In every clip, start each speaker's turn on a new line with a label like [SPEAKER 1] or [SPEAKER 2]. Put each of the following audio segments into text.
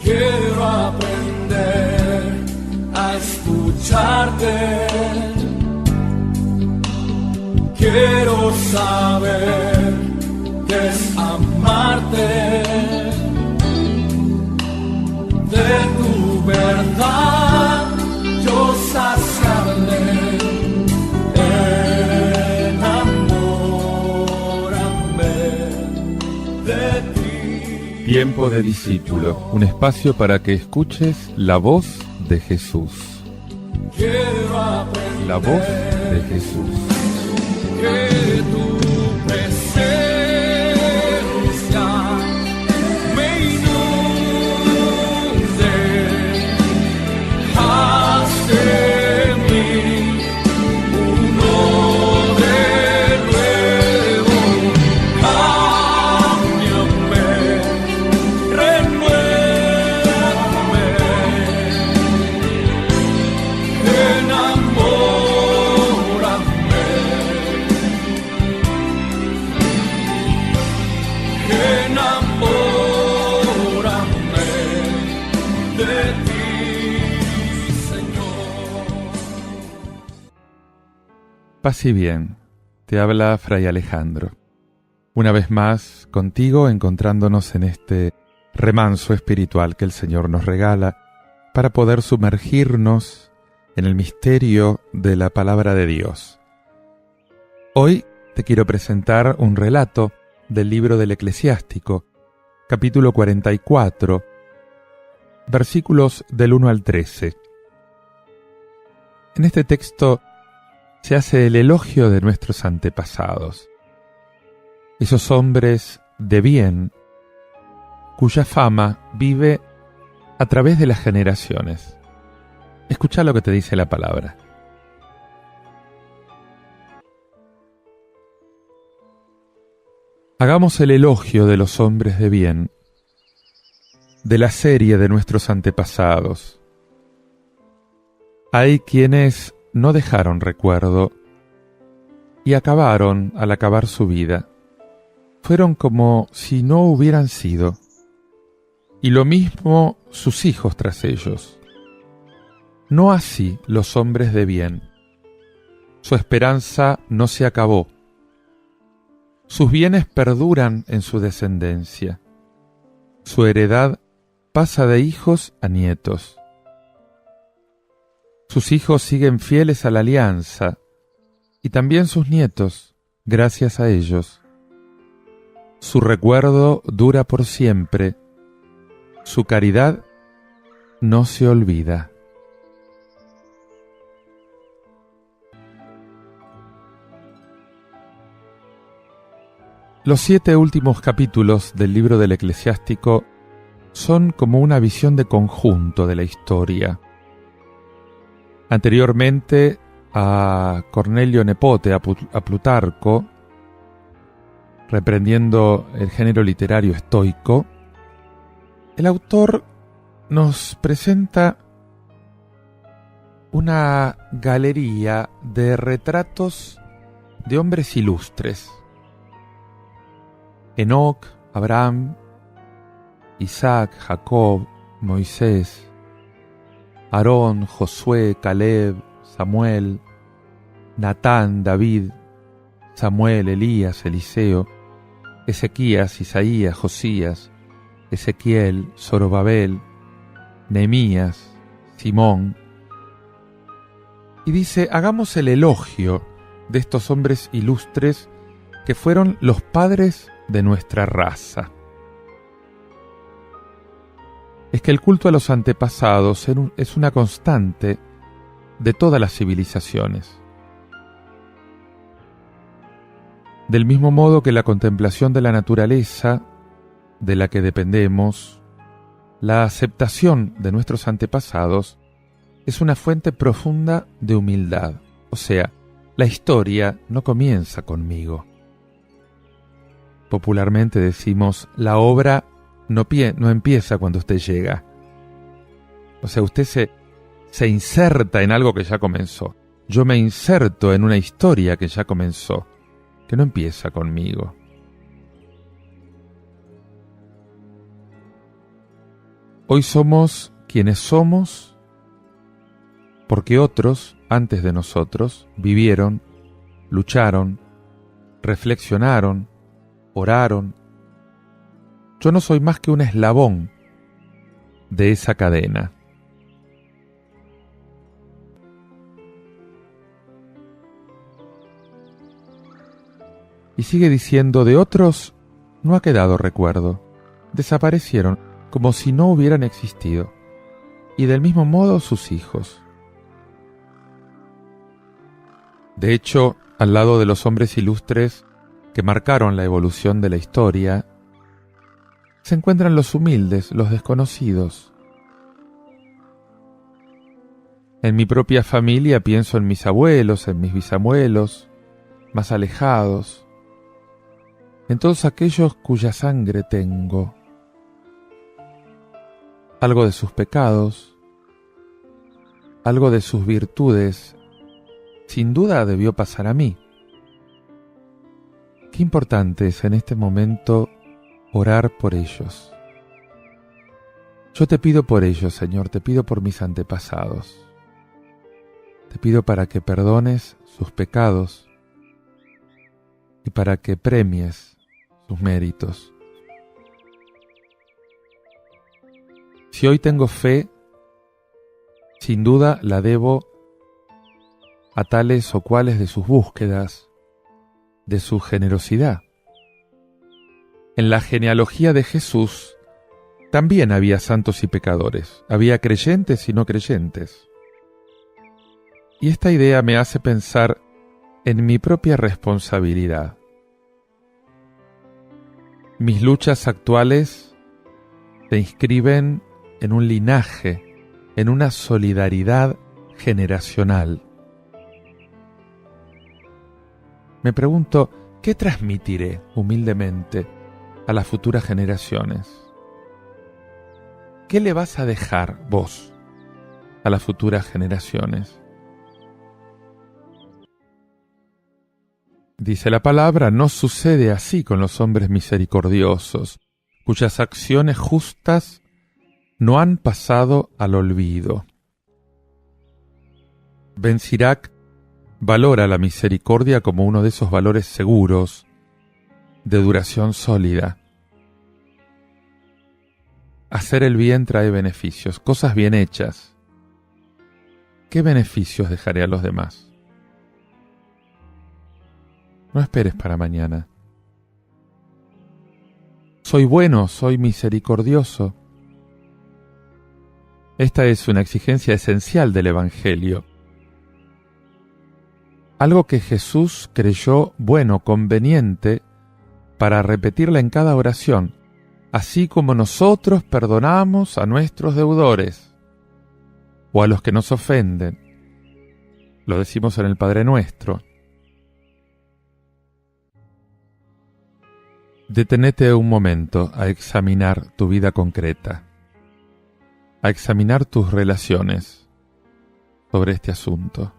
[SPEAKER 1] Quiero aprender a escucharte. Quiero saber qué es amarte. De tu verdad yo saciarme. Enamórame de ti.
[SPEAKER 2] Tiempo de discípulo, un espacio para que escuches la voz de Jesús.
[SPEAKER 1] Quiero aprender
[SPEAKER 2] La voz de Jesús.
[SPEAKER 1] que tu presencia me inunde. Haz de mí uno de nuevo. Cámbiame, renuévame. Enamórame de ti, Señor.
[SPEAKER 2] Paz y bien, te habla Fray Alejandro. Una vez más, contigo, encontrándonos en este remanso espiritual que el Señor nos regala para poder sumergirnos en el misterio de la palabra de Dios. Hoy te quiero presentar un relato del libro del Eclesiástico, capítulo 44, versículos del 1 al 13. En este texto se hace el elogio de nuestros antepasados, esos hombres de bien cuya fama vive a través de las generaciones. Escucha lo que te dice la palabra. Hagamos el elogio de los hombres de bien, de la serie de nuestros antepasados. Hay quienes no dejaron recuerdo y acabaron al acabar su vida. Fueron como si no hubieran sido, y lo mismo sus hijos tras ellos. No así los hombres de bien. Su esperanza no se acabó. Sus bienes perduran en su descendencia. Su heredad pasa de hijos a nietos. Sus hijos siguen fieles a la alianza, y también sus nietos, gracias a ellos. Su recuerdo dura por siempre. Su caridad no se olvida. Los 7 últimos capítulos del libro del Eclesiástico son como una visión de conjunto de la historia. Anteriormente a Cornelio Nepote, a Plutarco, reprendiendo el género literario estoico, el autor nos presenta una galería de retratos de hombres ilustres. Enoc, Abraham, Isaac, Jacob, Moisés, Aarón, Josué, Caleb, Samuel, Natán, David, Samuel, Elías, Eliseo, Ezequías, Isaías, Josías, Ezequiel, Zorobabel, Nehemías, Simón. Y dice, hagamos el elogio de estos hombres ilustres que fueron los padres de nuestra raza. Es que el culto a los antepasados es una constante de todas las civilizaciones. Del mismo modo que la contemplación de la naturaleza, de la que dependemos, la aceptación de nuestros antepasados, es una fuente profunda de humildad. O sea, la historia no comienza conmigo. Popularmente decimos, la obra no empieza cuando usted llega. O sea, usted se inserta en algo que ya comenzó. Yo me inserto en una historia que ya comenzó, que no empieza conmigo. Hoy somos quienes somos porque otros, antes de nosotros, vivieron, lucharon, reflexionaron, oraron. Yo no soy más que un eslabón de esa cadena. Y sigue diciendo, de otros no ha quedado recuerdo, desaparecieron como si no hubieran existido, y del mismo modo sus hijos. De hecho, al lado de los hombres ilustres que marcaron la evolución de la historia, se encuentran los humildes, los desconocidos. En mi propia familia pienso en mis abuelos, en mis bisabuelos, más alejados, en todos aquellos cuya sangre tengo. Algo de sus pecados, algo de sus virtudes, sin duda debió pasar a mí. Qué importante es en este momento orar por ellos. Yo te pido por ellos, Señor, te pido por mis antepasados. Te pido para que perdones sus pecados y para que premies sus méritos. Si hoy tengo fe, sin duda la debo a tales o cuales de sus búsquedas, de su generosidad. En la genealogía de Jesús también había santos y pecadores, había creyentes y no creyentes. Y esta idea me hace pensar en mi propia responsabilidad. Mis luchas actuales se inscriben en un linaje, en una solidaridad generacional. Me pregunto, ¿qué transmitiré humildemente a las futuras generaciones? ¿Qué le vas a dejar vos a las futuras generaciones? Dice la palabra, no sucede así con los hombres misericordiosos, cuyas acciones justas no han pasado al olvido. Ben Sirac valora la misericordia como uno de esos valores seguros, de duración sólida. Hacer el bien trae beneficios, cosas bien hechas. ¿Qué beneficios dejaré a los demás? No esperes para mañana. Soy bueno, soy misericordioso. Esta es una exigencia esencial del Evangelio. Algo que Jesús creyó bueno, conveniente, para repetirla en cada oración, así como nosotros perdonamos a nuestros deudores o a los que nos ofenden. Lo decimos en el Padre Nuestro. Detenete un momento a examinar tu vida concreta, a examinar tus relaciones sobre este asunto.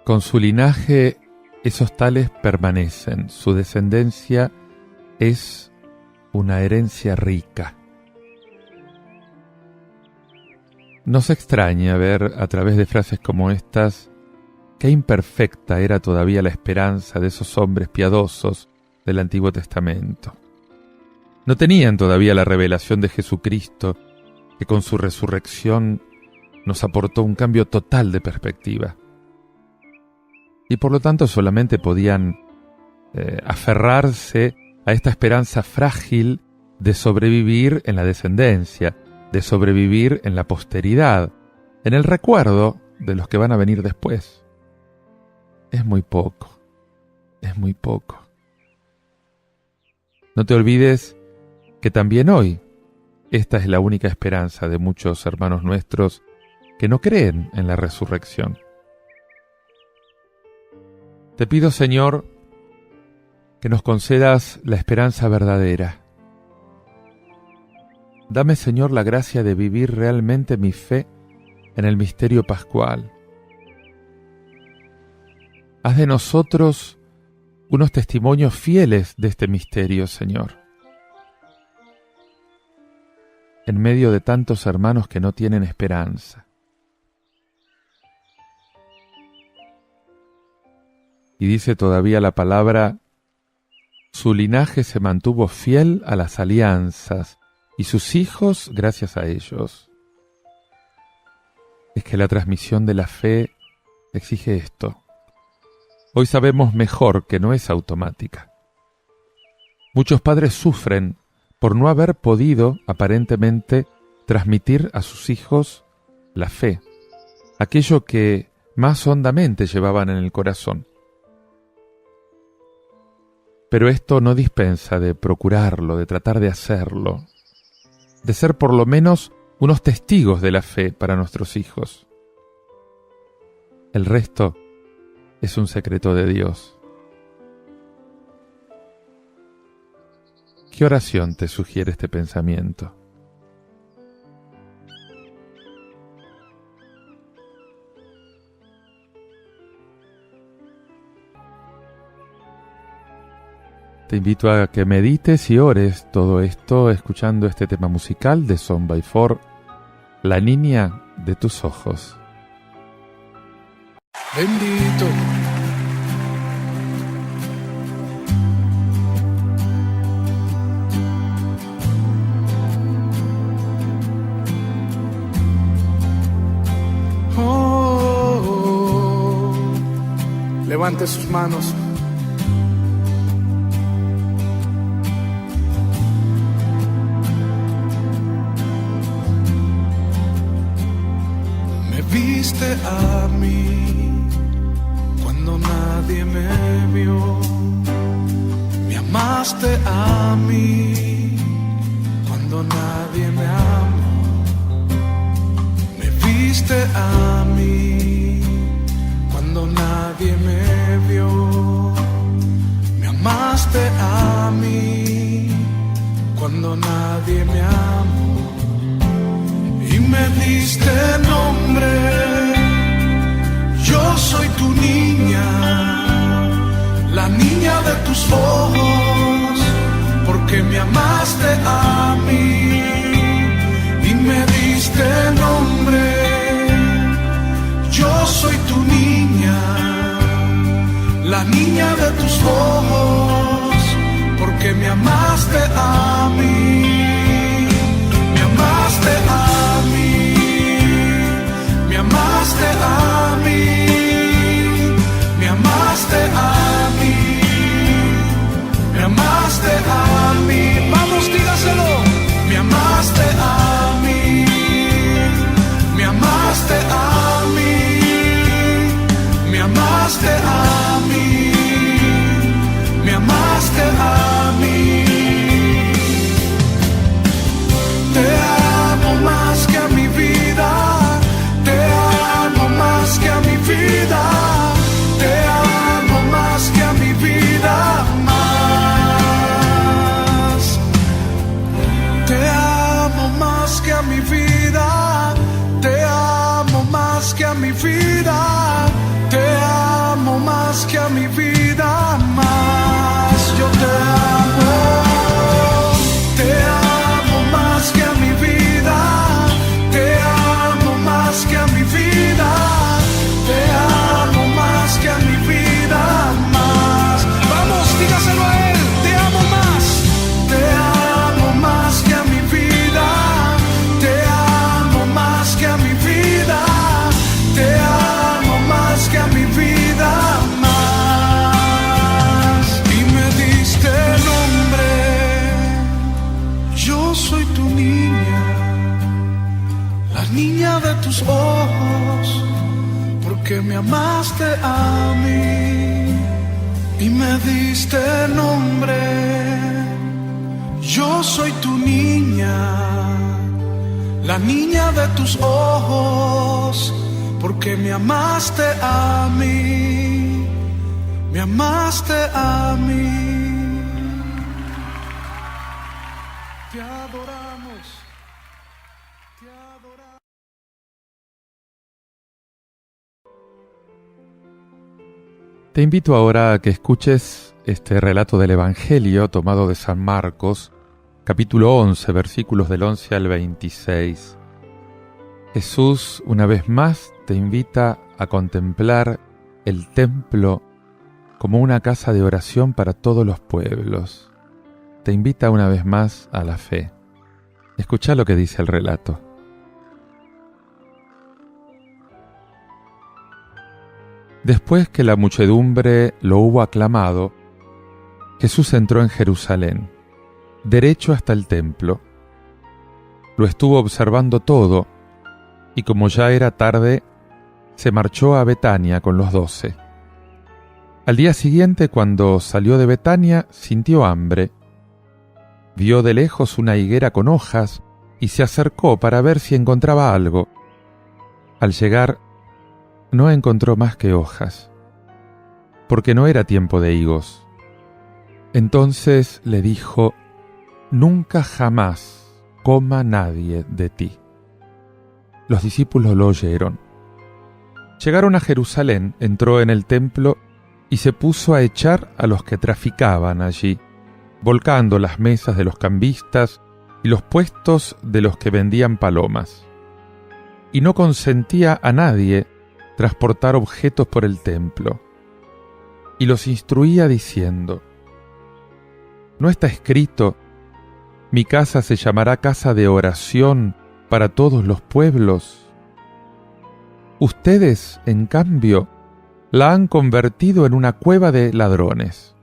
[SPEAKER 2] Con su linaje, esos tales permanecen, su descendencia es una herencia rica. No se extraña ver a través de frases como estas qué imperfecta era todavía la esperanza de esos hombres piadosos del Antiguo Testamento. No tenían todavía la revelación de Jesucristo, que con su resurrección nos aportó un cambio total de perspectiva. Y por lo tanto solamente podían aferrarse a esta esperanza frágil de sobrevivir en la descendencia, de sobrevivir en la posteridad, en el recuerdo de los que van a venir después. Es muy poco, es muy poco. No te olvides que también hoy esta es la única esperanza de muchos hermanos nuestros que no creen en la resurrección. Te pido, Señor, que nos concedas la esperanza verdadera. Dame, Señor, la gracia de vivir realmente mi fe en el misterio pascual. Haz de nosotros unos testimonios fieles de este misterio, Señor. En medio de tantos hermanos que no tienen esperanza. Y dice todavía la palabra: su linaje se mantuvo fiel a las alianzas, y sus hijos gracias a ellos. Es que la transmisión de la fe exige esto. Hoy sabemos mejor que no es automática. Muchos padres sufren por no haber podido, aparentemente, transmitir a sus hijos la fe, aquello que más hondamente llevaban en el corazón. Pero esto no dispensa de procurarlo, de tratar de hacerlo, de ser por lo menos unos testigos de la fe para nuestros hijos. El resto es un secreto de Dios. ¿Qué oración te sugiere este pensamiento? Te invito a que medites y ores todo esto escuchando este tema musical de Son by Four, La niña de tus ojos.
[SPEAKER 1] Bendito. Levante sus manos. Me viste a mí cuando nadie me vio. Me amaste a mí cuando nadie me amó. Me viste a mí cuando nadie me vio. Me amaste a mí cuando nadie me amó. Y me diste nombre, yo soy tu niña, la niña de tus ojos, porque me amaste a mí. Y me diste nombre, yo soy tu niña, la niña de tus ojos, porque me amaste a mí. Me amaste a mí, me amaste a mí, me amaste a mí, me amaste a mí. Vamos, dígaselo. Me amaste a mí, me amaste a mí, me amaste a mí, me amaste a mí. Te amo más que a mi vida, te amo más que a mi vida, te amo más que a mi vida, más. Te amo más que a mi vida, te amo más que a mi vida, te amo más que a mi vida, más. Yo te amo, te amo más que a mi vida, te amo más que a mi vida, te amo más que a mi vida, más. Vamos, dígaselo a él, te amo más que a mi vida, te amo más que a mi vida, te amo más que a mi vida, más. Y me diste nombre, yo soy tu niña, la niña de tus ojos, porque me amaste a mí. Y me diste nombre, yo soy tu niña, la niña de tus ojos, porque me amaste a mí, me amaste a mí. Te adoramos, te adoramos.
[SPEAKER 2] Te invito ahora a que escuches este relato del Evangelio tomado de San Marcos, capítulo 11, versículos del 11 al 26. Jesús, una vez más, te invita a contemplar el templo como una casa de oración para todos los pueblos. Te invita una vez más a la fe. Escucha lo que dice el relato. Después que la muchedumbre lo hubo aclamado, Jesús entró en Jerusalén, derecho hasta el templo. Lo estuvo observando todo, y como ya era tarde, se marchó a Betania con los 12. Al día siguiente, cuando salió de Betania, sintió hambre. Vio de lejos una higuera con hojas y se acercó para ver si encontraba algo. Al llegar, no encontró más que hojas, porque no era tiempo de higos. Entonces le dijo: «Nunca jamás coma nadie de ti». Los discípulos lo oyeron. Llegaron a Jerusalén, entró en el templo y se puso a echar a los que traficaban allí, volcando las mesas de los cambistas y los puestos de los que vendían palomas. Y no consentía a nadie transportar objetos por el templo. Y los instruía diciendo: ¿No está escrito: mi casa se llamará casa de oración para todos los pueblos? Ustedes, en cambio, la han convertido en una cueva de ladrones.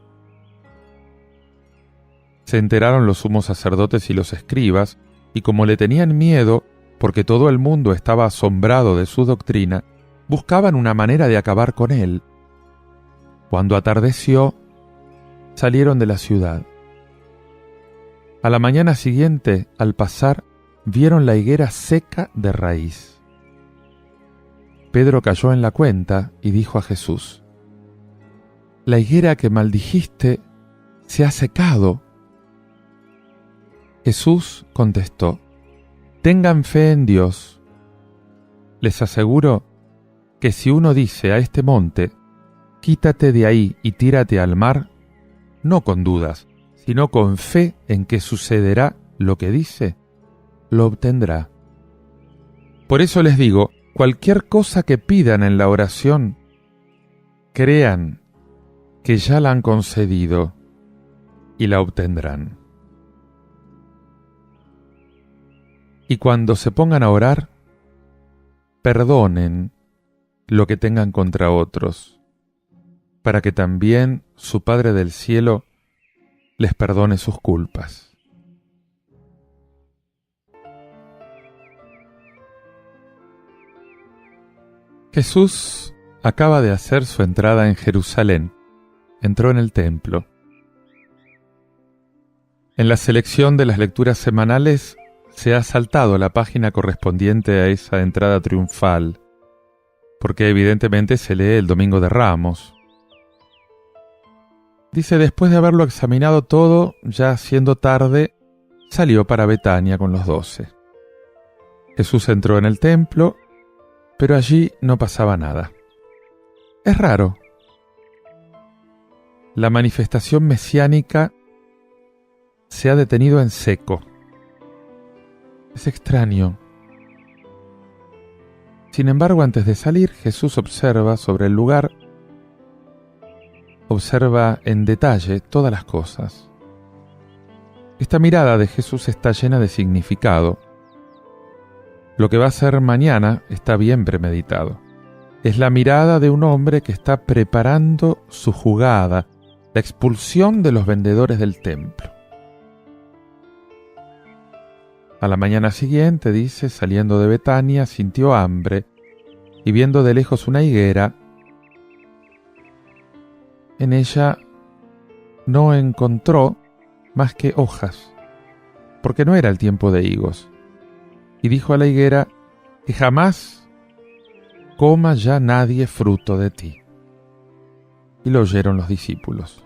[SPEAKER 2] Se enteraron los sumos sacerdotes y los escribas, y como le tenían miedo, porque todo el mundo estaba asombrado de su doctrina, buscaban una manera de acabar con él. Cuando atardeció, salieron de la ciudad. A la mañana siguiente, al pasar, vieron la higuera seca de raíz. Pedro cayó en la cuenta y dijo a Jesús: «La higuera que maldijiste se ha secado». Jesús contestó: «Tengan fe en Dios. Les aseguro que si uno dice a este monte: quítate de ahí y tírate al mar, no con dudas, sino con fe en que sucederá lo que dice, lo obtendrá. Por eso les digo, cualquier cosa que pidan en la oración, crean que ya la han concedido y la obtendrán. Y cuando se pongan a orar, perdonen lo que tengan contra otros, para que también su Padre del cielo les perdone sus culpas». Jesús acaba de hacer su entrada en Jerusalén. Entró en el templo. En la selección de las lecturas semanales se ha saltado la página correspondiente a esa entrada triunfal, porque evidentemente se lee el Domingo de Ramos. Dice: después de haberlo examinado todo, ya siendo tarde, salió para Betania con los 12. Jesús entró en el templo, pero allí no pasaba nada. Es raro. La manifestación mesiánica se ha detenido en seco. Es extraño. Sin embargo, antes de salir, Jesús observa sobre el lugar, observa en detalle todas las cosas. Esta mirada de Jesús está llena de significado. Lo que va a hacer mañana está bien premeditado. Es la mirada de un hombre que está preparando su jugada, la expulsión de los vendedores del templo. A la mañana siguiente, dice, saliendo de Betania, sintió hambre, y viendo de lejos una higuera, en ella no encontró más que hojas, porque no era el tiempo de higos. Y dijo a la higuera: que jamás coma ya nadie fruto de ti. Y lo oyeron los discípulos.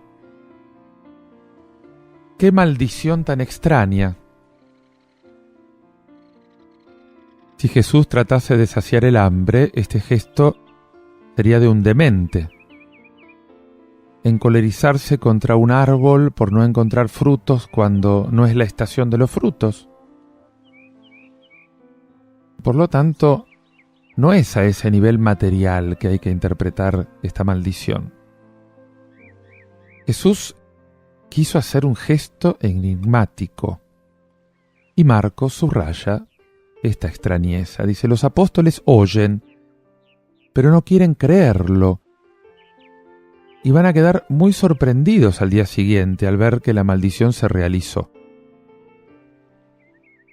[SPEAKER 2] ¡Qué maldición tan extraña! Si Jesús tratase de saciar el hambre, este gesto sería de un demente. encolerizarse contra un árbol por no encontrar frutos cuando no es la estación de los frutos. Por lo tanto, no es a ese nivel material que hay que interpretar esta maldición. Jesús quiso hacer un gesto enigmático y Marcos subraya esta extrañeza. Dice, los apóstoles oyen, pero no quieren creerlo y van a quedar muy sorprendidos al día siguiente al ver que la maldición se realizó.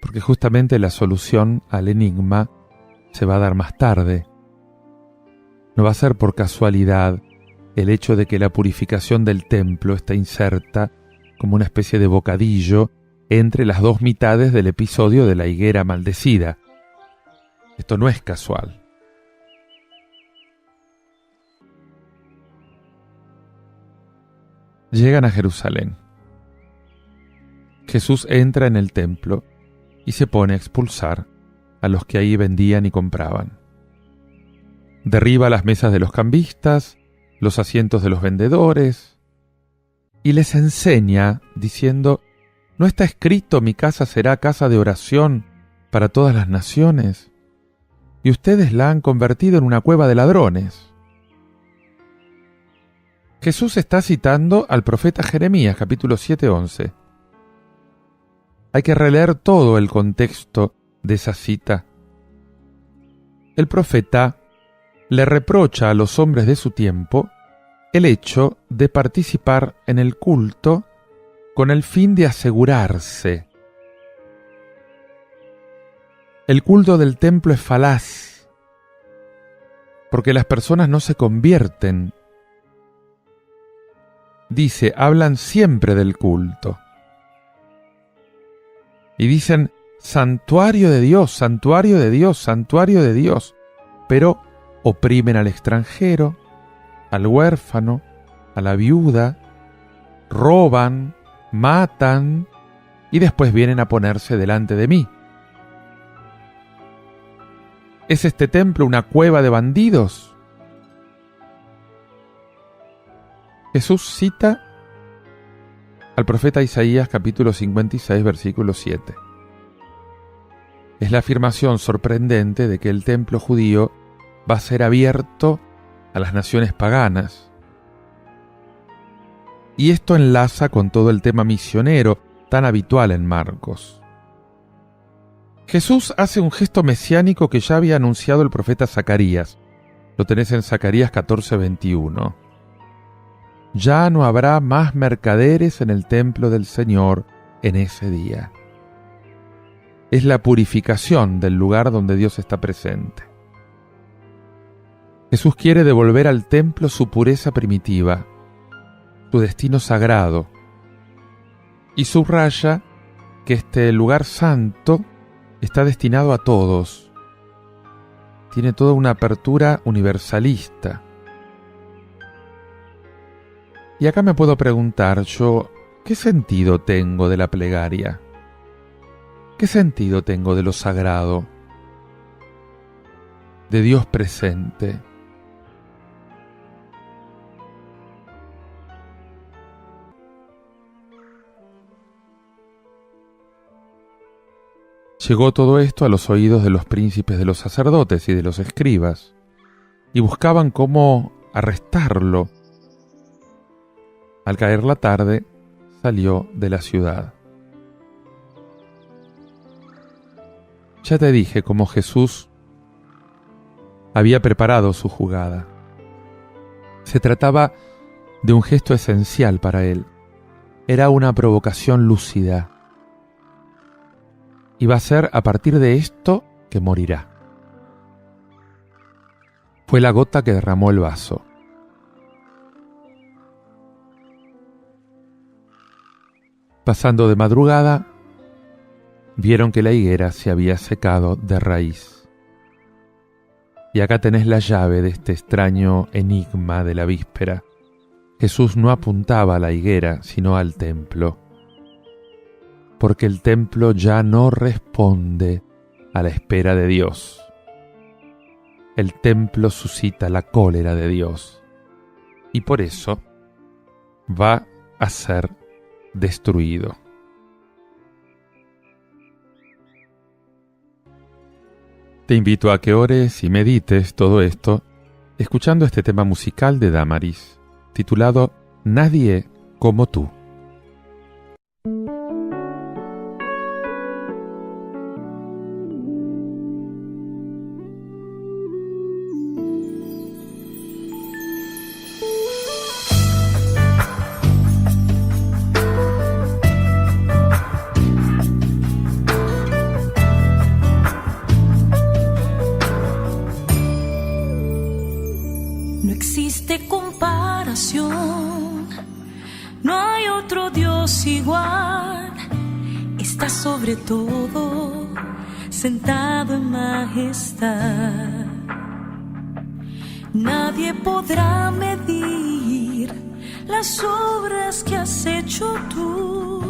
[SPEAKER 2] Porque justamente la solución al enigma se va a dar más tarde. No va a ser por casualidad el hecho de que la purificación del templo está inserta como una especie de bocadillo entre las dos mitades del episodio de la higuera maldecida. Esto no es casual. Llegan a Jerusalén. Jesús entra en el templo y se pone a expulsar a los que ahí vendían y compraban. Derriba las mesas de los cambistas, los asientos de los vendedores, y les enseña diciendo, ¿no está escrito mi casa será casa de oración para todas las naciones? Y ustedes la han convertido en una cueva de ladrones. Jesús está citando al profeta Jeremías, capítulo 7:11. Hay que releer todo el contexto de esa cita. El profeta le reprocha a los hombres de su tiempo el hecho de participar en el culto con el fin de asegurarse. El culto del templo es falaz, porque las personas no se convierten. Dice, hablan siempre del culto. Y dicen, santuario de Dios, santuario de Dios, santuario de Dios. Pero oprimen al extranjero, al huérfano, a la viuda, roban, matan y después vienen a ponerse delante de mí. ¿Es este templo una cueva de bandidos? Jesús cita al profeta Isaías capítulo 56 versículo 7. Es la afirmación sorprendente de que el templo judío va a ser abierto a las naciones paganas. Y esto enlaza con todo el tema misionero tan habitual en Marcos. Jesús hace un gesto mesiánico que ya había anunciado el profeta Zacarías. Lo tenés en Zacarías 14:21. Ya no habrá más mercaderes en el templo del Señor en ese día. Es la purificación del lugar donde Dios está presente. Jesús quiere devolver al templo su pureza primitiva, su destino sagrado, y subraya que este lugar santo está destinado a todos. Tiene toda una apertura universalista. Y acá me puedo preguntar yo, ¿qué sentido tengo de la plegaria? ¿Qué sentido tengo de lo sagrado? De Dios presente. Llegó todo esto a los oídos de los príncipes de los sacerdotes y de los escribas, y buscaban cómo arrestarlo. Al caer la tarde, salió de la ciudad. Ya te dije cómo Jesús había preparado su jugada. Se trataba de un gesto esencial para él. Era una provocación lúcida. Y va a ser a partir de esto que morirá. Fue la gota que derramó el vaso. Pasando de madrugada, vieron que la higuera se había secado de raíz. Y acá tenés la llave de este extraño enigma de la víspera. Jesús no apuntaba a la higuera, sino al templo. Porque el templo ya no responde a la espera de Dios. El templo suscita la cólera de Dios. Y por eso va a ser destruido. Te invito a que ores y medites todo esto escuchando este tema musical de Damaris, titulado Nadie como tú.
[SPEAKER 3] No existe comparación, no hay otro Dios igual. Está sobre todo, sentado en majestad. Nadie podrá medir las obras que has hecho tú,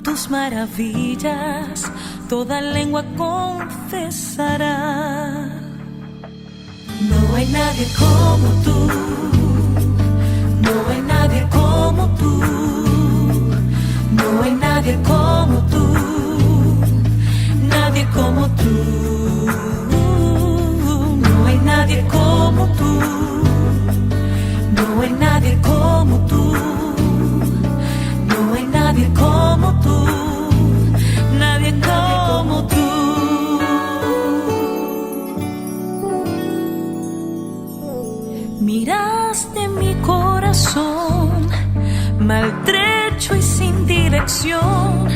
[SPEAKER 3] tus maravillas, toda lengua confesará. No hay nadie como tú, no hay nadie como tú, no hay nadie como tú, nadie como tú, no hay nadie como tú, no hay nadie como tú, no hay nadie como tú, nadie como tú. Miraste mi corazón, maltrecho y sin dirección.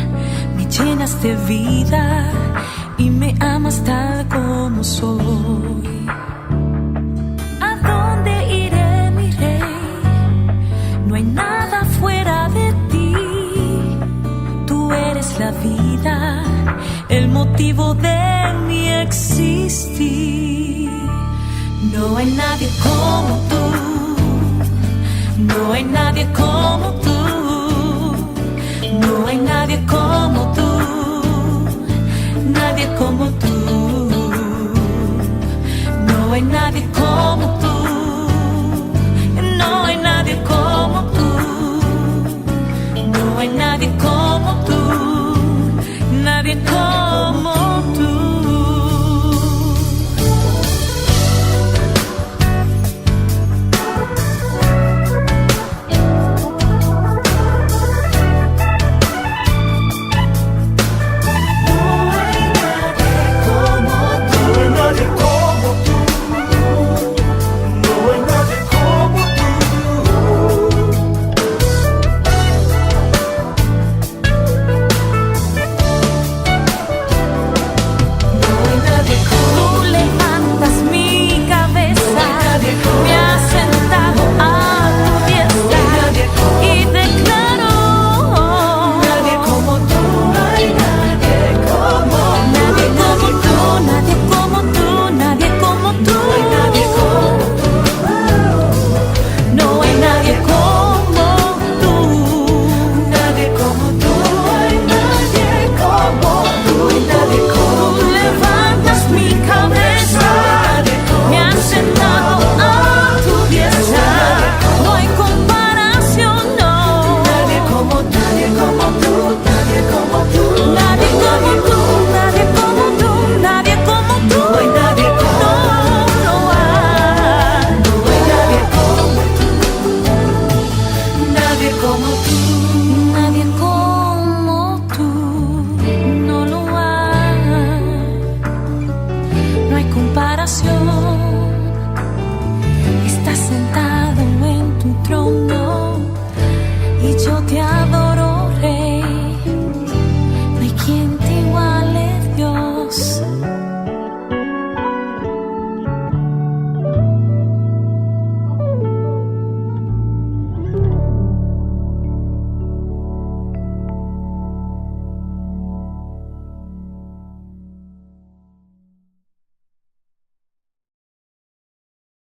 [SPEAKER 3] Me llenas de vida y me amas tal como soy. ¿A dónde iré, mi rey? No hay nada fuera de ti. Tú eres la vida, el motivo de mi existir. No hay nadie como tú, no hay nadie como tú, no hay nadie como tú, nadie como tú, no hay nadie como tú, no hay nadie como tú, no hay nadie como tú, nadie como tú.